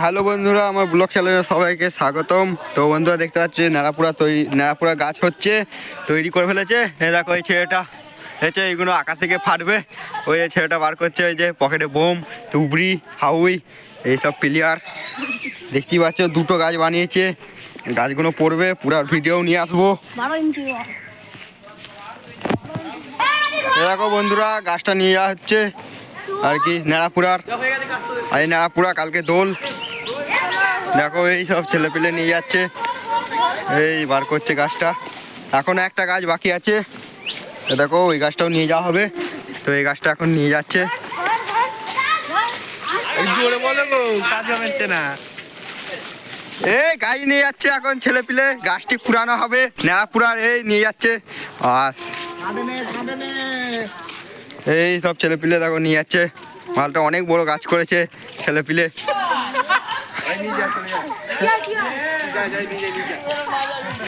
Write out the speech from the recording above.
Hello বন্ধুরা, আমার blog চ্যানেলে সবাইকে স্বাগতম। তো বন্ধুরা দেখতে পাচ্ছি ন্যাড়াপুরা গাছ হচ্ছে, তৈরি করে ফেলেছে। দেখো এই ছেলেটা হচ্ছে, এইগুলো আকাশ থেকে ফাটবে। ওই ছেলেটা বার করছে, ওই যে পকেটে বোম, তুবড়ি, হাউই, এইসব প্লেয়ার দেখতেই পাচ্ছ। দুটো গাছ বানিয়েছে, গাছগুলো পড়বে, পুরো ভিডিও নিয়ে আসবো। দেখো বন্ধুরা, গাছটা নিয়ে যাওয়া হচ্ছে আর কি ন্যাড়াপুরার। আর এই ন্যাড়াপুরা কালকে দোল। দেখো এই সব ছেলেপেলে নিয়ে যাচ্ছে, এই বার করছে গাছটা। এখনো একটা গাছ বাকি আছে, দেখো ওই গাছটাও নিয়ে যাওয়া হবে। তো এই গাছটা এখন নিয়ে যাচ্ছে। এই গাছ নিয়ে যাচ্ছে এখন ছেলেপিলে, গাছটি পুরানো হবে ন্যাড়াপুরার। এই নিয়ে যাচ্ছে এই সব ছেলেপিলে, দেখো নিয়ে যাচ্ছে। মালটা অনেক বড় গাছ করেছে ছেলেপিলে।